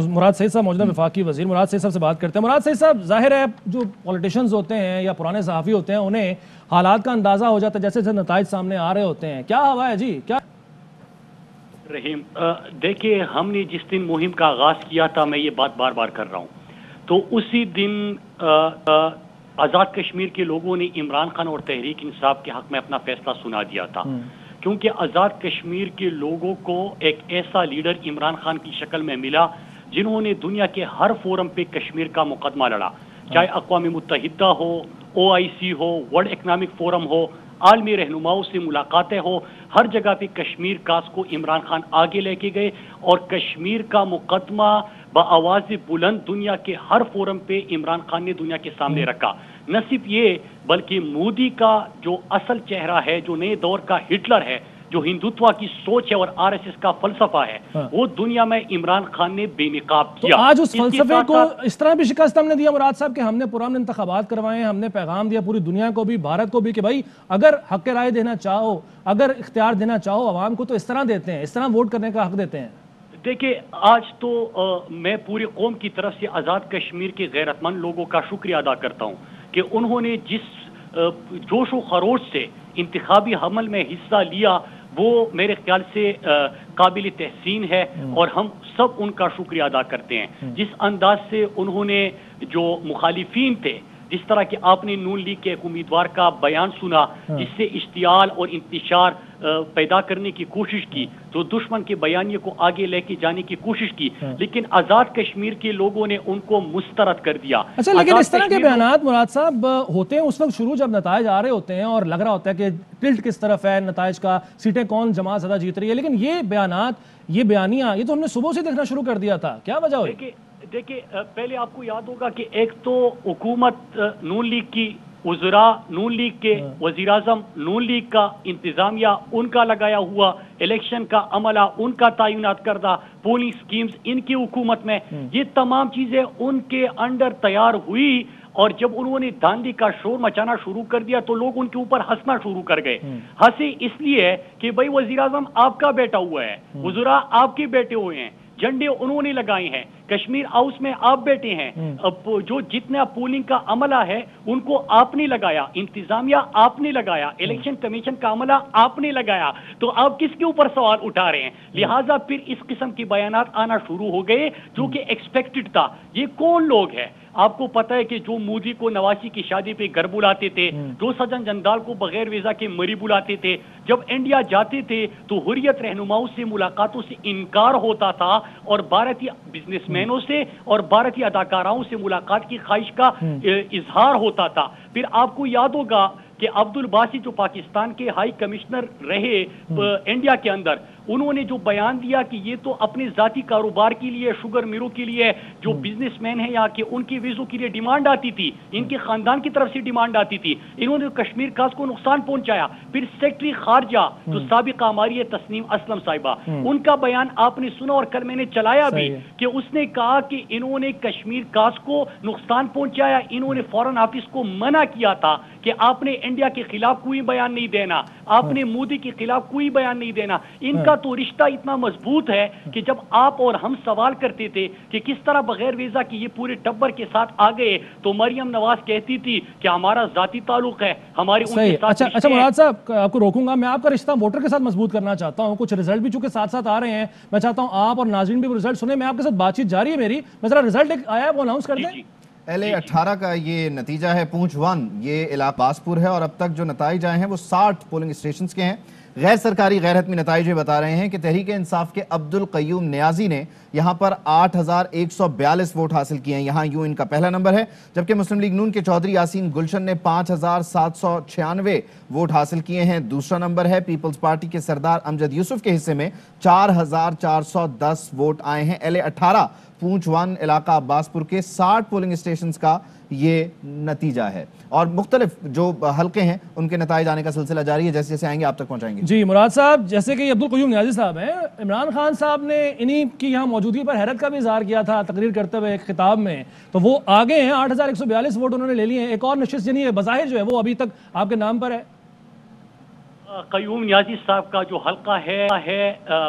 مراد سعید صاحب موجودہ وفاقی وزیر مراد سعید صاحب سے بات کرتے ہیں۔ مراد سعید صاحب، ظاہر ہے جو پولیٹیشنز ہوتے ہیں یا پرانے صحافی ہوتے ہیں انہیں حالات کا اندازہ ہو جاتا ہے جیسے جیسے نتائج سامنے آ رہے ہوتے ہیں، کیا ہوا ہے جی؟ کیا رحیم، دیکھیے ہم نے جس دن مہم کا آغاز کیا تھا، میں یہ بات بار بار کر رہا ہوں، تو اسی دن آزاد کشمیر کے لوگوں نے عمران خان اور تحریک انصاف کے حق میں اپنا فیصلہ سنا دیا تھا، کیونکہ آزاد کشمیر کے لوگوں کو ایک ایسا لیڈر عمران خان کی شکل میں ملا جنہوں نے دنیا کے ہر فورم پہ کشمیر کا مقدمہ لڑا، چاہے اقوام متحدہ ہو، OIC ہو، ورلڈ اکنامک فورم ہو، عالمی رہنماؤں سے ملاقاتیں ہو، ہر جگہ پہ کشمیر کاس کو عمران خان آگے لے کے گئے اور کشمیر کا مقدمہ بآواز بلند دنیا کے ہر فورم پہ عمران خان نے دنیا کے سامنے رکھا۔ نہ صرف یہ بلکہ مودی کا جو اصل چہرہ ہے، جو نئے دور کا ہٹلر ہے، جو ہندوتوا کی سوچ ہے اور RSS کا فلسفہ ہے، وہ دنیا میں عمران خان نے بے نقاب کیا۔ تو آج اس فلسفے کو اس طرح بھی شکست ہم نے دیا مراد صاحب کہ ہم نے پرامن انتخابات کروائے ہیں، ہم نے پیغام دیا پوری دنیا کو بھی، بھارت کو بھی کہ بھائی اگر حق رائے دینا چاہو، اگر اختیار دینا چاہو عوام کو تو اس طرح دیتے ہیں، اس طرح ووٹ کرنے کا حق دیتے ہیں۔ دیکھیں آج تو میں پوری قوم کی طرف سے آزاد کشمیر کے غیرت مند لوگوں کا شکریہ ادا کرتا ہوں کہ انہوں نے جس جوش و خروش سے انتخابی عمل میں حصہ لیا وہ میرے خیال سے قابل تحسین ہے اور ہم سب ان کا شکریہ ادا کرتے ہیں۔ جس انداز سے انہوں نے جو مخالفین تھے، جس طرح کہ آپ نے نون لیگ کے ایک امیدوار کا بیان سنا جس سے اشتعال اور انتشار پیدا کرنے کی کوشش کی، تو دشمن کے بیانیے کو آگے لے کے جانے کی کوشش کی، لیکن آزاد کشمیر کے لوگوں نے ان کو مسترد کر دیا۔ اچھا، لیکن اس طرح کے بیانات مراد صاحب ہوتے ہیں اس وقت شروع جب نتائج آ رہے ہوتے ہیں اور لگ رہا ہوتا ہے کہ ٹلٹ کس طرف ہے نتائج کا، سیٹیں کون جماعت زیادہ جیت رہی ہے، لیکن یہ بیانات، یہ بیانیاں، یہ تو ہم نے صبح سے دیکھنا شروع کر دیا تھا، کیا وجہ ہوئی؟ دیکھیں پہلے آپ کو یاد ہوگا کہ ایک تو حکومت نون لیگ کی، وزراء نون لیگ کے، وزیراعظم نون لیگ کا، انتظامیہ ان کا لگایا ہوا، الیکشن کا عملہ ان کا تعینات کردہ، پولنگ سکیمز ان کی حکومت میں، یہ تمام چیزیں ان کے انڈر تیار ہوئی اور جب انہوں نے دھاندلی کا شور مچانا شروع کر دیا تو لوگ ان کے اوپر ہنسنا شروع کر گئے۔ ہنسے اس لیے کہ بھائی وزیراعظم آپ کا بیٹا ہوا ہے، وزراء آپ کے بیٹے ہوئے ہیں، جھنڈے انہوں نے لگائے ہیں، کشمیر ہاؤس میں آپ بیٹھے ہیں، جو جتنا پولنگ کا عملہ ہے ان کو آپ نے لگایا، انتظامیہ آپ نے لگایا، الیکشن کمیشن کا عملہ آپ نے لگایا، تو آپ کس کے اوپر سوال اٹھا رہے ہیں؟ لہٰذا پھر اس قسم کی بیانات آنا شروع ہو گئے جو کہ ایکسپیکٹڈ تھا۔ یہ کون لوگ ہیں؟ آپ کو پتہ ہے کہ جو مودی کو نواسی کی شادی پہ گھر بلاتے تھے، جو سجن جندال کو بغیر ویزا کے مری بلاتے تھے، جب انڈیا جاتے تھے تو حریت رہنماؤں سے ملاقاتوں سے انکار ہوتا تھا اور بھارتی بزنس مینوں سے اور بھارتی اداکاراؤں سے ملاقات کی خواہش کا اظہار ہوتا تھا۔ پھر آپ کو یاد ہوگا کہ عبد الباسی جو پاکستان کے ہائی کمشنر رہے انڈیا کے اندر، انہوں نے جو بیان دیا کہ یہ تو اپنے ذاتی کاروبار کے لیے، شوگر میرو کے لیے جو بزنس مین ہیں یہاں کے، ان کی ویزوں کے لیے ڈیمانڈ آتی تھی، ان کے خاندان کی طرف سے ڈیمانڈ آتی تھی، انہوں نے کشمیر کاس کو نقصان پہنچایا۔ پھر سیکٹری خارجہ جو سابقہ ہماری ہے تسنیم اسلم صاحبہ، ان کا بیان آپ نے سنا اور کل میں نے چلایا بھی کہ اس نے کہا کہ انہوں نے کشمیر کاس کو نقصان پہنچایا، انہوں نے فورن آفس کو منع کیا تھا کہ آپ نے انڈیا کے خلاف کوئی بیان نہیں دینا، آپ نے مودی کے خلاف کوئی بیان نہیں دینا۔ ان کا تو رشتہ اتنا مضبوط ہے کہ جب آپ اور ہم سوال کرتے تھے کہ کس طرح بغیر ویزا کی یہ پورے ٹبر کے ساتھ آ گئے تو مریم نواز کہتی تھی کہ ہمارا ذاتی تعلق ہے، ہمارے ان کے ساتھ۔ اچھا مراد صاحب، آپ کو روکوں گا، میں آپ کا رشتہ ووٹر کے ساتھ مضبوط کرنا چاہتا ہوں، کچھ رزلٹ بھی چونکہ ساتھ ساتھ آ رہے ہیں، میں چاہتا ہوں آپ اور ناظرین بھی وہ رزلٹ سنیں، میں آپ کے ساتھ بات چیت جاری ہے میری، میں ذرا رزلٹ ایک آیا ہے وہ اناؤنس کر دیں۔ LA-18 کا یہ نتیجہ ہے، پونچھ 1 یہ علاقہ باسپور ہے اور اب تک جو نتائج آئے ہیں وہ 60 پولنگ اسٹیشنز کے ہیں۔ غیر سرکاری غیر حتمی نتائج یہ بتا رہے ہیں کہ تحریک انصاف کے عبد القیوم نیازی نے یہاں پر 8142 ووٹ حاصل کیے ہیں، یہاں یوں ان کا پہلا نمبر ہے، جبکہ مسلم لیگ نون کے چودھری یاسین گلشن نے 5796 ووٹ حاصل کیے ہیں، دوسرا نمبر ہے۔ پیپلز پارٹی کے سردار امجد یوسف کے حصے میں 4410 ووٹ آئے ہیں۔ LA-18 پونچھ 1 علاقہ عباسپور کے 60 پولنگ اسٹیشنز کا یہ نتیجہ ہے اور مختلف جو حلقے ہیں ان کے نتائج آنے کا سلسلہ جاری ہے، جیسے جیسے آئیں گے آپ تک پہنچائیں گے۔ جی مراد صاحب، جیسے کہ عبد القیوم نیازی صاحب ہیں، عمران خان صاحب نے انہی کی یہاں موجودگی پر حیرت کا بھی اظہار کیا تھا تقریر کرتے ہوئے ایک خطاب میں، تو وہ آگے ہیں، 8142 ووٹ انہوں نے لے لیے ہیں، ایک اور نشست یعنی بظاہر جو ہے وہ ابھی تک آپ کے نام پر ہے۔ قیوم نیازی صاحب کا جو حلقہ ہے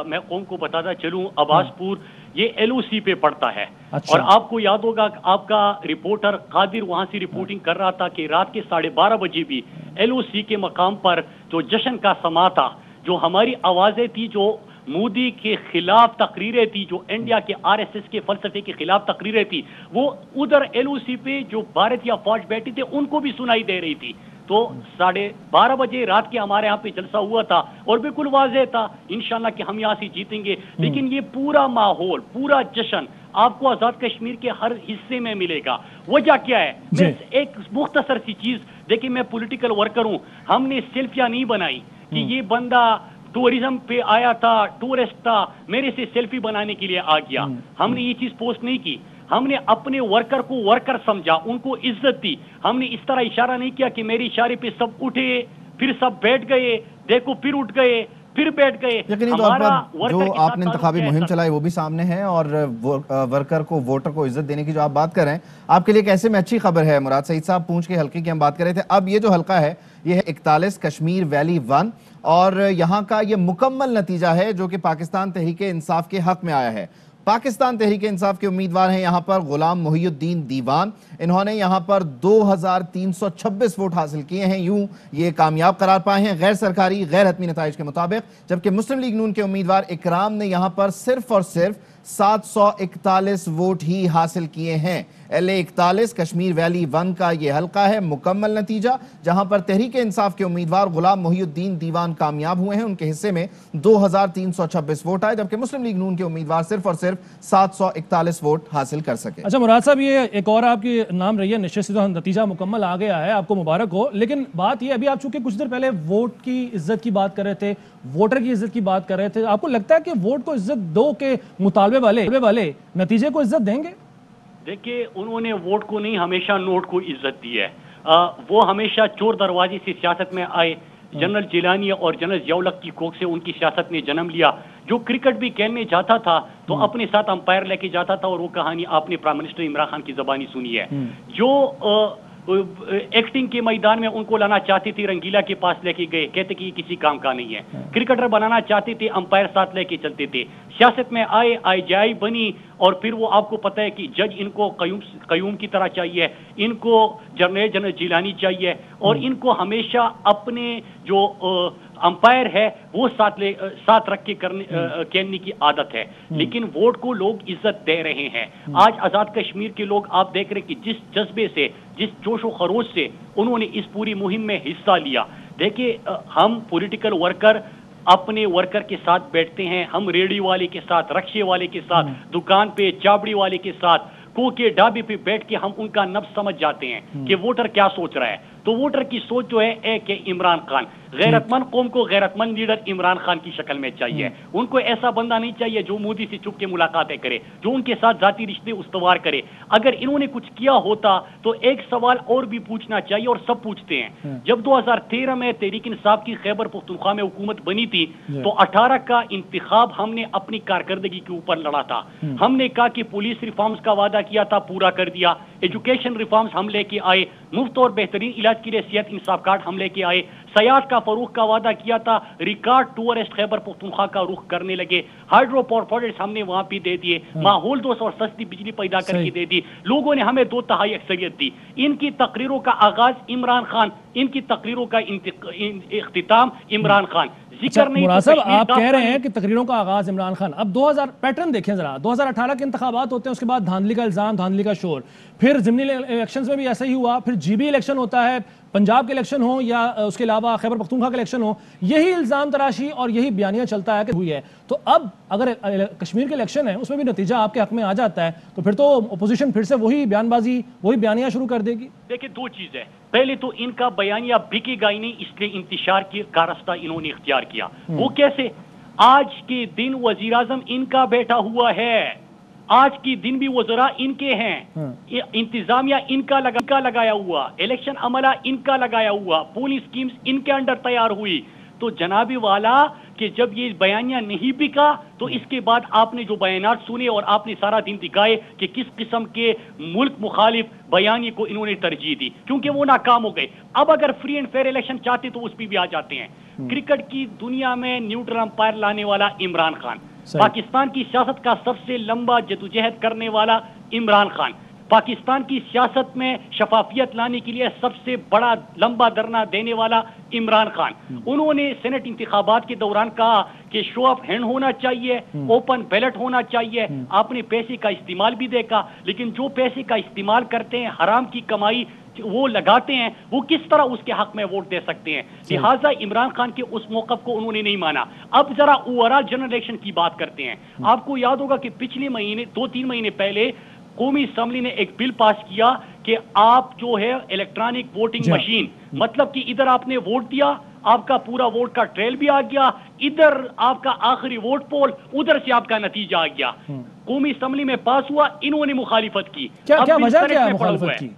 میں قوم کو بتاتا چلوں، عباسپور یہ LOC پہ پڑتا ہے. اچھا. اور آپ کو یاد ہوگا آپ کا رپورٹر قادر وہاں سے رپورٹنگ کر رہا تھا کہ رات کے 12:30 بجے بھی LOC کے مقام پر جو جشن کا سما تھا, جو ہماری آوازیں تھی, جو مودی کے خلاف تقریریں تھی, جو انڈیا کے RSS کے فلسفے کے خلاف تقریریں تھی, وہ ادھر LOC پہ جو بھارتیہ فوج بیٹھی تھے ان کو بھی سنائی دے رہی تھی. تو 12:30 بجے رات کے ہمارے یہاں پہ جلسہ ہوا تھا اور بالکل واضح تھا انشاءاللہ کہ ہم یہاں سے جیتیں گے. لیکن یہ پورا ماحول, پورا جشن آپ کو آزاد کشمیر کے ہر حصے میں ملے گا. وجہ کیا ہے؟ میں ایک مختصر سی چیز, دیکھیں میں پولیٹیکل ورکر ہوں, ہم نے سیلفیاں نہیں بنائی کہ یہ بندہ ٹورزم پہ آیا تھا, ٹورسٹ تھا, میرے سے سیلفی بنانے کے لیے آ گیا. ہم نے یہ چیز پوسٹ نہیں کی. ہم نے اپنے ورکر کو ورکر سمجھا, ان کو عزت دی. ہم نے اس طرح اشارہ نہیں کیا کہ میرے اشارے پہ سب اٹھے پھر سب بیٹھ گئے, دیکھو پھر اٹھ گئے پھر بیٹھ گئے. یقینی طور پر جو آپ نے انتخابی مہم چلائی وہ بھی سامنے ہے, اور ورکر کو, ووٹر کو عزت دینے کی جو آپ بات کر رہے ہیں, آپ کے لیے کیسے میں اچھی خبر ہے. مراد سعید صاحب, پونچھ کے حلقے کی ہم بات کر رہے تھے. اب یہ جو حلقہ ہے یہ ہے 41 کشمیر ویلی 1, اور یہاں کا یہ مکمل نتیجہ ہے جو کہ پاکستان تحریک انصاف کے حق میں آیا ہے. پاکستان تحریک انصاف کے امیدوار ہیں یہاں پر غلام محی الدین دیوان. انہوں نے یہاں پر 2326 ووٹ حاصل کیے ہیں, یوں یہ کامیاب قرار پائے ہیں غیر سرکاری غیر حتمی نتائج کے مطابق. جبکہ مسلم لیگ نون کے امیدوار اکرام نے یہاں پر صرف اور صرف 741 ووٹ ہی حاصل کیے ہیں. LA 41 کشمیر ویلی 1 کا یہ حلقہ ہے مکمل نتیجہ, جہاں پر تحریک انصاف کے امیدوار غلام محی الدین دیوان کامیاب ہوئے ہیں. ان کے حصے میں 2326 ووٹ آئے, جبکہ مسلم لیگ نون کے امیدوار صرف اور صرف 741 ووٹ حاصل کر سکے. اچھا مراد صاحب, یہ ایک اور آپ کی نام رہی ہے, نشست سے نتیجہ مکمل آ گیا ہے, آپ کو مبارک ہو. لیکن بات یہ, ابھی آپ چونکہ کچھ دیر پہلے ووٹ کی عزت کی بات کر رہے تھے, ووٹر کی عزت کی بات کر رہے تھے, آپ کو لگتا ہے کہ ووٹ کو عزت دو کے مطالبے والے نتیجے کو عزت دیں گے؟ دیکھیں, انہوں نے ووٹ کو نہیں, ہمیشہ نوٹ کو عزت دی ہے. وہ ہمیشہ چور دروازے سے سیاست میں آئے. جنرل جیلانی اور جنرل ضیاء-ال-حق کی کوکھ سے ان کی سیاست نے جنم لیا. جو کرکٹ بھی کھیلنے جاتا تھا تو اپنے ساتھ امپائر لے کے جاتا تھا, اور وہ کہانی آپ نے پرائم منسٹر عمران خان کی زبانی سنی ہے. جو ایکٹنگ کے میدان میں ان کو لانا چاہتے تھے, رنگیلا کے پاس لے کے گئے, کہتے کہ یہ کسی کام کا نہیں ہے. کرکٹر بنانا چاہتے تھے, امپائر ساتھ لے کے چلتے تھے. سیاست میں آئے, IGI بنی, اور پھر وہ آپ کو پتہ ہے کہ جج ان کو قیوم کی طرح چاہیے, ان کو جنرل جیلانی چاہیے, اور ان کو ہمیشہ اپنے جو امپائر ہے وہ ساتھ رکھ کے کھیلنے کی عادت ہے. لیکن ووٹ کو لوگ عزت دے رہے ہیں. آج آزاد کشمیر کے لوگ آپ دیکھ رہے ہیں کہ جس جذبے سے, جس جوش و خروش سے انہوں نے اس پوری مہم میں حصہ لیا. دیکھیں, ہم پولیٹیکل ورکر اپنے ورکر کے ساتھ بیٹھتے ہیں, ہم ریڑھی والے کے ساتھ, رکشے والے کے ساتھ, دکان پہ چابڑی والے کے ساتھ, کو کے ڈھابے پہ بیٹھ کے ہم ان کا نبض سمجھ جاتے ہیں کہ ووٹر کیا سوچ رہا ہے. تو ووٹر کی سوچ جو ہے ایک ہے عمران خان. غیرت مند قوم کو غیرت مند لیڈر عمران خان کی شکل میں چاہیے. ان کو ایسا بندہ نہیں چاہیے جو مودی سے چھپ کے ملاقاتیں کرے, جو ان کے ساتھ ذاتی رشتے استوار کرے. اگر انہوں نے کچھ کیا ہوتا تو ایک سوال اور بھی پوچھنا چاہیے, اور سب پوچھتے ہیں. جب 2013 میں تحریک انصاف کی خیبر پختونخوا میں حکومت بنی تھی تو 18 کا انتخاب ہم نے اپنی کارکردگی کے اوپر لڑا تھا. ہم نے کہا کہ پولیس ریفارمز کا وعدہ کیا تھا, پورا کر دیا. ایجوکیشن ریفارمز ہم لے کے آئے, مفت اور بہترین علاج کے لیے صحت انصاف کارڈ ہم لے کے آئے. سیاحت کا فروغ کا وعدہ کیا تھا, ریکارڈ ٹورسٹ خیبر پختونخوا کا رخ کرنے لگے. ہائیڈرو پاور پروجیکٹس ہم نے وہاں پہ دے دیے, ماحول دوست اور سستی بجلی پیدا کر کے دے دی. لوگوں نے ہمیں 2/3 اکثریت دی. ان کی تقریروں کا آغاز عمران خان, ان کی تقریروں کا اختتام عمران خان. مراد صاحب, آپ کہہ رہے ہیں کہ تقریروں کا آغاز عمران خان. اب 2000 پیٹرن دیکھیں ذرا, 2018 کے انتخابات ہوتے ہیں, اس کے بعد دھاندلی کا الزام, دھاندلی کا شور, پھر ضمنی الیکشنز میں بھی ایسا ہی ہوا, پھر GB الیکشن ہوتا ہے, پنجاب کے الیکشن ہو یا اس کے علاوہ خیبر پختونخوا کے الیکشن ہو, یہی الزام تراشی اور یہی بیانیہ چلتا ہے کہ ہوئی ہے. تو اب اگر کشمیر کے الیکشن ہے اس میں بھی نتیجہ آپ کے حق میں آ جاتا ہے تو پھر تو اپوزیشن پھر سے وہی بیان بازی, وہی بیانیہ شروع کر دے گی. دیکھیں, دو چیزیں. پہلے تو ان کا بیانیہ بکے گا ہی نہیں, اس لیے انتشار کا راستہ انہوں نے اختیار کیا. وہ کیسے؟ آج کے دن وزیر اعظم ان کا بیٹھا ہوا ہے, آج کی دن بھی وزراء ان کے ہیں, انتظامیہ ان کا لگایا ہوا, الیکشن عملہ ان کا لگایا ہوا, پولیس سکیمز ان کے انڈر تیار ہوئی. تو جناب والا کہ جب یہ بیانیہ نہیں بکا تو اس کے بعد آپ نے جو بیانات سنے اور آپ نے سارا دن دکھائے کہ کس قسم کے ملک مخالف بیانیے کو انہوں نے ترجیح دی, کیونکہ وہ ناکام ہو گئے. اب اگر فری اینڈ فیئر الیکشن چاہتے تو اس پہ بھی آ جاتے ہیں. کرکٹ کی دنیا میں نیوٹرل امپائر لانے والا عمران خان, پاکستان کی سیاست کا سب سے لمبا جدوجہد کرنے والا عمران خان، پاکستان کی سیاست میں شفافیت لانے کے لیے سب سے بڑا لمبا دھرنا دینے والا عمران خان، انہوں نے سینٹ انتخابات کے دوران کہا کہ شو آف ہینڈ ہونا چاہیے، اوپن بیلٹ ہونا چاہیے. آپ نے پیسے کا استعمال بھی دیکھا، لیکن جو پیسے کا استعمال کرتے ہیں، حرام کی کمائی وہ لگاتے ہیں، وہ کس طرح اس کے حق میں ووٹ دے سکتے ہیں؟ لہٰذا عمران خان کے اس موقف کو انہوں نے نہیں مانا. اب ذرا اوورال جنرل الیکشن کی بات کرتے ہیں. آپ کو یاد ہوگا کہ پچھلے مہینے 2-3 مہینے پہلے قومی اسمبلی نے ایک بل پاس کیا کہ آپ جو ہے الیکٹرانک ووٹنگ مشین، مطلب کہ ادھر آپ نے ووٹ دیا، آپ کا پورا ووٹ کا ٹریل بھی آ گیا، ادھر آپ کا آخری ووٹ پول، ادھر سے آپ کا نتیجہ آ گیا. قومی اسمبلی میں پاس ہوا، انہوں نے مخالفت کی. کیا وجہ کیا ہے مخالفت کی؟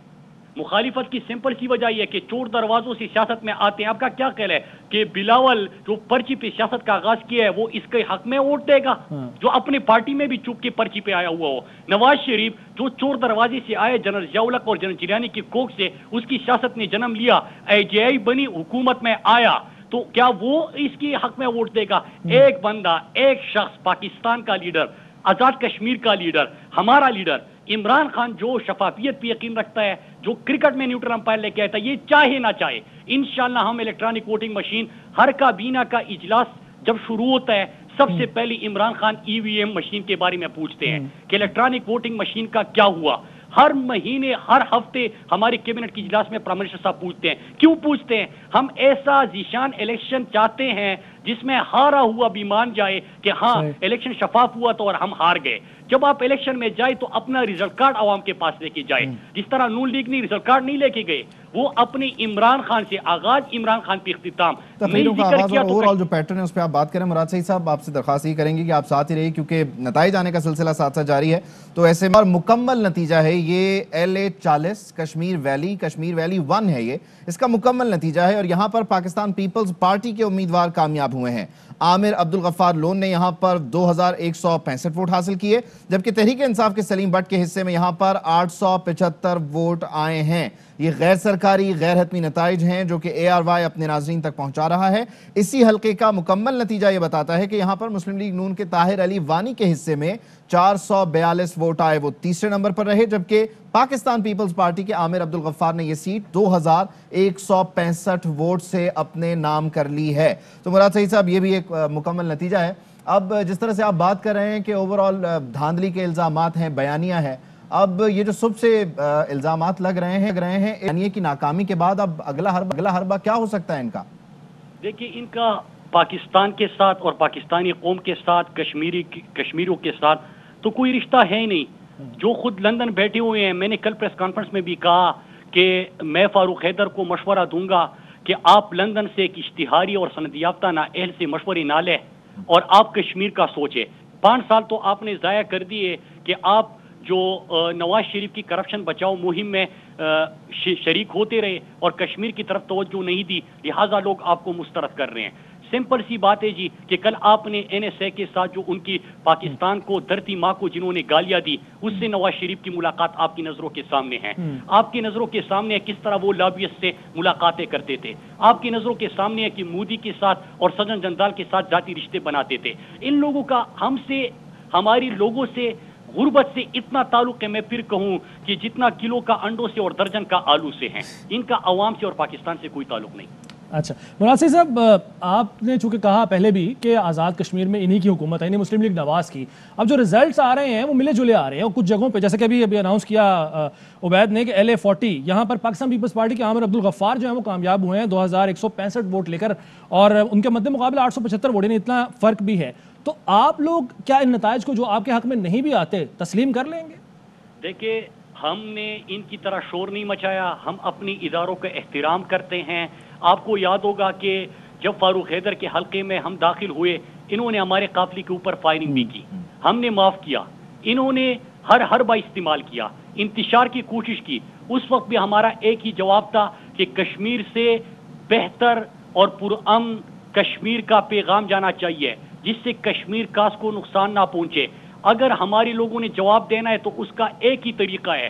مخالفت کی سمپل سی وجہ یہ کہ چور دروازوں سے سیاست میں آتے ہیں. آپ کا کیا خیال ہے کہ بلاول جو پرچی پہ سیاست کا آغاز کیا ہے وہ اس کے حق میں ووٹ دے گا جو اپنے پارٹی میں بھی چپ کے پرچی پہ آیا ہوا ہو؟ نواز شریف جو چور دروازے سے آئے، جنرل ضیاء الحق اور جنرل جیلانی کی کوکھ سے اس کی سیاست نے جنم لیا، AJI بنی، حکومت میں آیا، تو کیا وہ اس کی حق میں ووٹ دے گا؟ ایک بندہ، ایک شخص، پاکستان کا لیڈر، آزاد کشمیر کا لیڈر، ہمارا لیڈر عمران خان جو شفافیت پہ یقین رکھتا ہے، جو کرکٹ میں نیوٹرل امپائر لے کے آتا ہے، یہ چاہے نہ چاہے انشاءاللہ ہم الیکٹرانک ووٹنگ مشین، ہر کابینہ کا اجلاس جب شروع ہوتا ہے سب سے پہلے عمران خان EVM مشین کے بارے میں پوچھتے ہیں کہ الیکٹرانک ووٹنگ مشین کا کیا ہوا. ہر مہینے، ہر ہفتے ہمارے کیبنٹ کی اجلاس میں پرائم منسٹر صاحب پوچھتے ہیں. کیوں پوچھتے ہیں؟ ہم ایسا ذیشان الیکشن چاہتے ہیں جس میں ہارا ہوا بھی مان جائے کہ ہاں الیکشن شفاف ہوا تو اور ہم ہار گئے. جب آپ الیکشن میں جائے تو اپنا ریزلٹ کارڈ عوام کے پاس لے کے جائے. جس طرح نون لیگ نے ریزلٹ کارڈ نہیں لے کے گئے، وہ اپنے عمران خان سے آغاز، عمران خان پہ اختتام. تقریروں کا آغاز اور اوور آل جو پیٹرن ہے اس پہ آپ بات کریں. مراد سعید صاحب، آپ سے درخواست یہ کریں گے کہ آپ ساتھ ہی رہیے کیونکہ نتائج آنے کا سلسلہ ساتھ ساتھ جاری ہے. تو ایسے میں مکمل نتیجہ ہے یہ LA-40 کشمیر ویلی 1 ہے، یہ اس کا مکمل نتیجہ ہے. اور یہاں پر پاکستان پیپلز پارٹی کے امیدوار کامیاب ہوئے ہیں. عامر عبدالغفار لون نے یہاں پر 2165 ووٹ حاصل کیے، جبکہ تحریک انصاف کے سلیم بٹ کے حصے میں یہاں پر 875 ووٹ آئے ہیں. یہ غیر سرکاری غیر حتمی نتائج ہیں جو کہ ARY اپنے ناظرین تک پہنچا رہا ہے. اسی حلقے کا مکمل نتیجہ یہ بتاتا ہے کہ یہاں پر مسلم لیگ نون کے طاہر علی وانی کے حصے میں 442 ووٹ آئے، وہ تیسرے نمبر پر رہے، جبکہ پاکستان پیپلز پارٹی کے عامر عبدالغفار نے یہ سیٹ 2165 ووٹ سے اپنے نام کر لی ہے. تو مراد سعید صاحب، یہ بھی ایک مکمل نتیجہ ہے. اب جس طرح سے آپ بات کر رہے ہیں کہ اوورال دھاندلی کے الزامات ہیں، بیانیہ ہے، اب یہ جو سب سے الزامات لگ رہے ہیں بیانیے کی ناکامی کے بعد اب اگلا حربہ کیا ہو سکتا ہے ان کا؟ دیکھیے، ان کا پاکستان کے ساتھ اور پاکستانی قوم کے ساتھ، کشمیریوں کے ساتھ تو کوئی رشتہ ہے ہی نہیں. جو خود لندن بیٹھے ہوئے ہیں، میں نے کل پریس کانفرنس میں بھی کہا کہ میں فاروق حیدر کو مشورہ دوں گا کہ آپ لندن سے ایک اشتہاری اور سند یافتہ نااہل سے مشورے نہ لیں اور آپ کشمیر کا سوچیں. 5 سال تو آپ نے ضائع کر دیے کہ آپ جو نواز شریف کی کرپشن بچاؤ مہم میں شریک ہوتے رہے اور کشمیر کی طرف توجہ نہیں دی، لہٰذا لوگ آپ کو مسترد کر رہے ہیں. سمپل سی بات ہے جی کہ کل آپ نے NSA کے ساتھ جو ان کی پاکستان کو، دھرتی ماں کو جنہوں نے گالیاں دی، اس سے نواز شریف کی ملاقات آپ کی نظروں کے سامنے ہے. آپ کی نظروں کے سامنے ہے کس طرح وہ لابیست سے ملاقاتیں کرتے تھے. آپ کی نظروں کے سامنے ہے کہ مودی کے ساتھ اور سجن جندال کے ساتھ ذاتی رشتے بناتے تھے. ان لوگوں کا ہم سے، ہماری لوگوں سے، غربت سے اتنا تعلق ہے، میں پھر کہوں کہ جتنا کلو کا انڈوں سے اور درجن کا آلو سے ہیں. ان کا عوام سے اور پاکستان سے کوئی تعلق نہیں. اچھا مراد صاحب، آپ نے چونکہ کہا پہلے بھی کہ آزاد کشمیر میں انہی کی حکومت ہے، انہی مسلم لیگ نواز کی. اب جو ریزلٹس آ رہے ہیں وہ ملے جلے آ رہے ہیں، اور کچھ جگہوں پہ جیسے کہ ابھی اناؤنس کیا عبید نے کہ LA-40 یہاں پر پاکستان پیپلز پارٹی کے عامر عبدالغفار جو ہیں وہ کامیاب ہوئے ہیں 2165 ووٹ لے کر، اور ان کے مد مقابل 875 ووٹ، یعنی اتنا فرق بھی ہے. تو آپ لوگ کیا ان نتائج کو جو آپ کے حق میں نہیں بھی آتے تسلیم کر لیں گے؟ دیکھیں، ہم نے ان کی طرح شور نہیں مچایا، ہم اپنی اداروں کا احترام کرتے ہیں. آپ کو یاد ہوگا کہ جب فاروق حیدر کے حلقے میں ہم داخل ہوئے، انہوں نے ہمارے قافلے کے اوپر فائرنگ بھی کی، ہم نے معاف کیا. انہوں نے ہر حربہ استعمال کیا، انتشار کی کوشش کی. اس وقت بھی ہمارا ایک ہی جواب تھا کہ کشمیر سے بہتر اور پرامن کشمیر کا پیغام جانا چاہیے جس سے کشمیر کاس کو نقصان نہ پہنچے. اگر ہمارے لوگوں نے جواب دینا ہے تو اس کا ایک ہی طریقہ ہے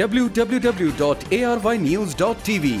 www.arYnews.tv।